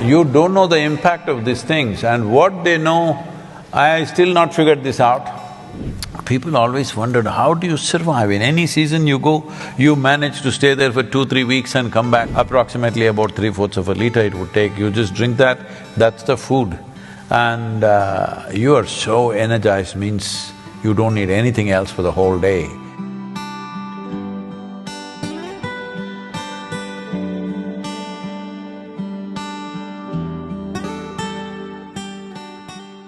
You don't know the impact of these things, and what they know, I still not figured this out. People always wondered, how do you survive? In any season you go, you manage to stay there for 2-3 weeks and come back. Approximately about 3/4 of a liter it would take. You just drink that, that's the food. And you are so energized, means you don't need anything else for the whole day.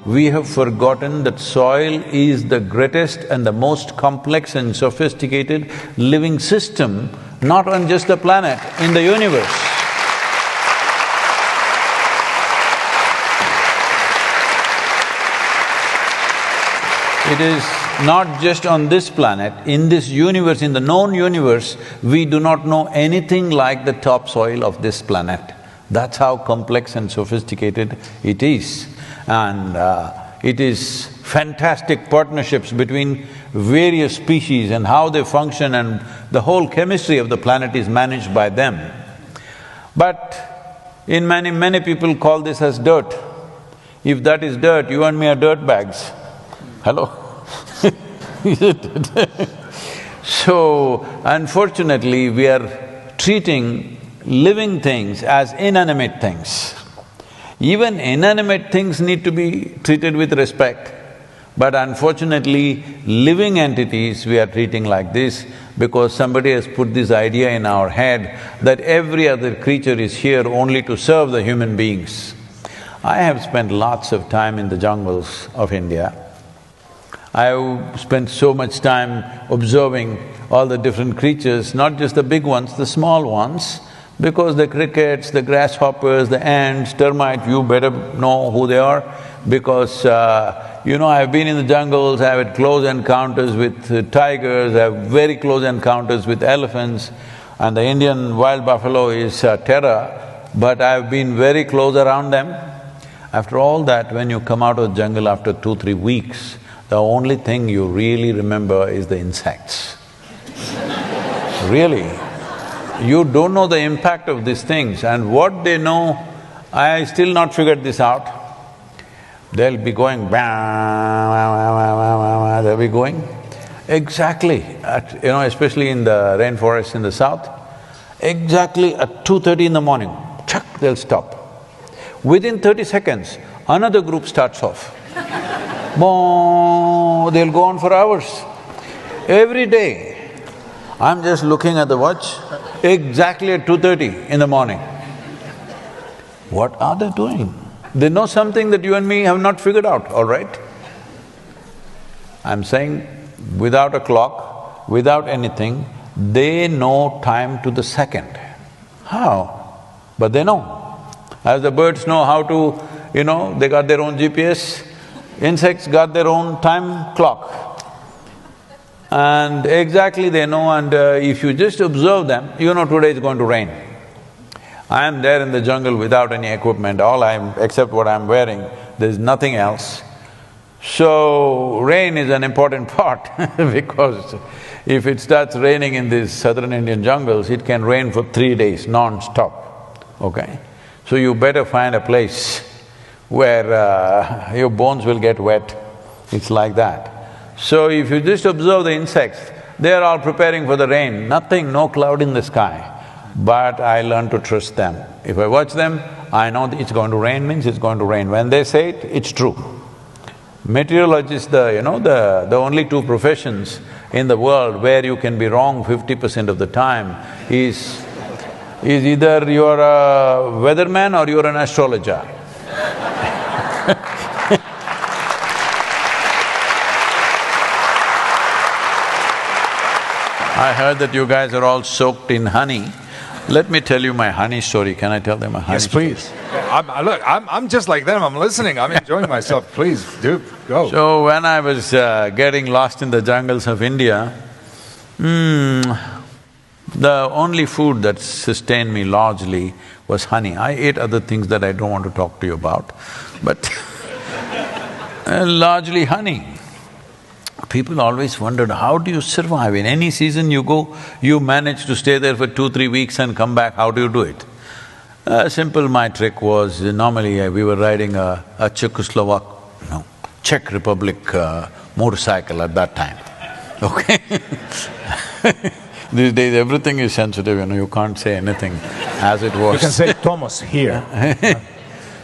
We have forgotten that soil is the greatest and the most complex and sophisticated living system, not on just the planet, in the universe. It is not just on this planet, in this universe, in the known universe, we do not know anything like the topsoil of this planet. That's how complex and sophisticated it is. And it is fantastic partnerships between various species and how they function, and the whole chemistry of the planet is managed by them. But in many people call this as dirt. If that is dirt, you and me are dirt bags. Hello? Isn't it? So, unfortunately, we are treating living things as inanimate things. Even inanimate things need to be treated with respect, but unfortunately, living entities we are treating like this because somebody has put this idea in our head that every other creature is here only to serve the human beings. I have spent lots of time in the jungles of India. I have spent so much time observing all the different creatures, not just the big ones, the small ones, because the crickets, the grasshoppers, the ants, termites, you better know who they are because, I've been in the jungles, I've had close encounters with tigers, I have very close encounters with elephants, and the Indian wild buffalo is terror, but I've been very close around them. After all that, when you come out of the jungle after 2-3 weeks, the only thing you really remember is the insects. Really. You don't know the impact of these things, and what they know, I still not figured this out. They'll be going they'll be going exactly at… especially in the rainforest in the south, exactly at 2:30 in the morning, chuck, they'll stop. Within 30 seconds, another group starts off. They'll go on for hours. Every day, I'm just looking at the watch, exactly at 2:30 in the morning. What are they doing? They know something that you and me have not figured out, all right? I'm saying without a clock, without anything, they know time to the second. How? But they know. As the birds know how to, they got their own GPS, insects got their own time clock. And exactly they know, and if you just observe them, today is going to rain. I am there in the jungle without any equipment, except what I'm wearing, there's nothing else. So, rain is an important part because if it starts raining in these southern Indian jungles, it can rain for 3 days non-stop, okay? So you better find a place where your bones will get wet, it's like that. So if you just observe the insects, they are all preparing for the rain, nothing, no cloud in the sky. But I learn to trust them. If I watch them, I know that it's going to rain means it's going to rain. When they say it, it's true. Meteorologists, the only two professions in the world where you can be wrong 50% of the time is either you're a weatherman or you're an astrologer. I heard that you guys are all soaked in honey. Let me tell you my honey story. Can I tell them a honey story? Yes, please. I'm just like them. I'm listening. I'm enjoying myself. Please, do, go. So when I was getting lost in the jungles of India, the only food that sustained me largely was honey. I ate other things that I don't want to talk to you about, but largely honey. People always wondered, how do you survive? In any season you go, you manage to stay there for 2-3 weeks and come back, how do you do it? Simple, my trick was, normally we were riding a Czech Republic motorcycle at that time, okay? These days everything is sensitive, you can't say anything as it was. You can say Thomas here.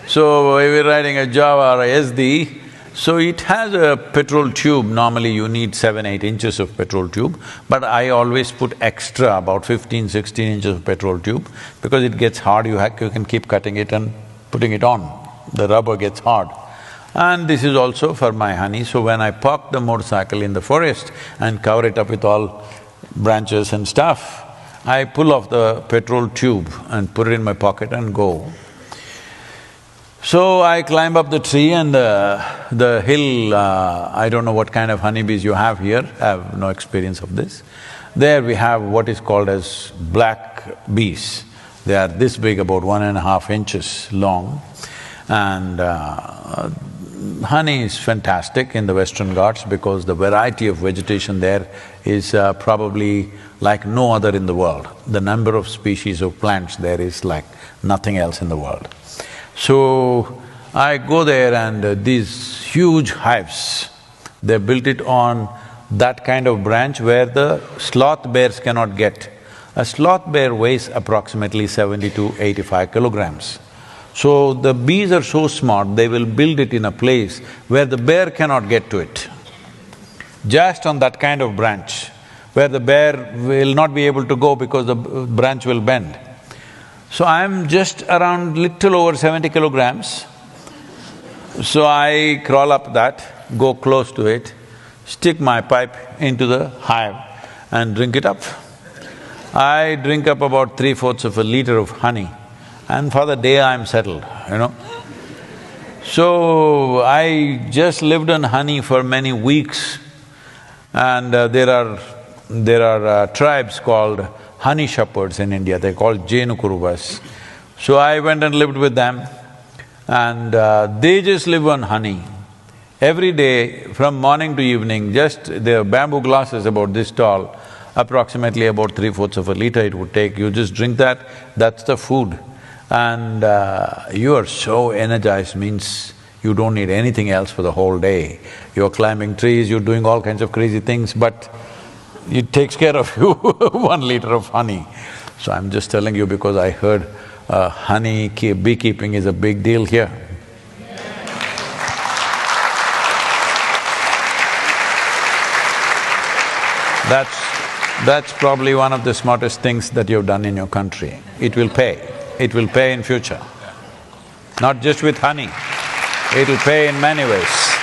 So, we were riding a Java or a SD, so it has a petrol tube. Normally you need 7–8 inches of petrol tube, but I always put extra, about 15–16 inches of petrol tube, because it gets hard, you can keep cutting it and putting it on. The rubber gets hard. And this is also for my honey, so when I park the motorcycle in the forest and cover it up with all branches and stuff, I pull off the petrol tube and put it in my pocket and go. So I climb up the tree and the hill, I don't know what kind of honeybees you have here, I have no experience of this. There we have what is called as black bees. They are this big, about 1.5 inches long, and honey is fantastic in the Western Ghats because the variety of vegetation there is probably like no other in the world. The number of species of plants there is like nothing else in the world. So, I go there and these huge hives, they built it on that kind of branch where the sloth bears cannot get. A sloth bear weighs approximately 70 to 85 kilograms. So, the bees are so smart, they will build it in a place where the bear cannot get to it. Just on that kind of branch, where the bear will not be able to go because the branch will bend. So I'm just around little over 70 kilograms. So I crawl up that, go close to it, stick my pipe into the hive and drink it up. I drink up about 3/4 of a liter of honey, and for the day I'm settled, So I just lived on honey for many weeks, and there are tribes called honey shepherds in India, they're called Jenukuruvas. So I went and lived with them, and they just live on honey. Every day, from morning to evening, just their bamboo glasses about this tall, approximately about 3/4 of a liter it would take, you just drink that, that's the food. And you are so energized, means you don't need anything else for the whole day. You're climbing trees, you're doing all kinds of crazy things, but it takes care of you, 1 liter of honey. So I'm just telling you because I heard beekeeping is a big deal here. That's probably one of the smartest things that you've done in your country. It will pay. It will pay in future. Not just with honey, it'll pay in many ways.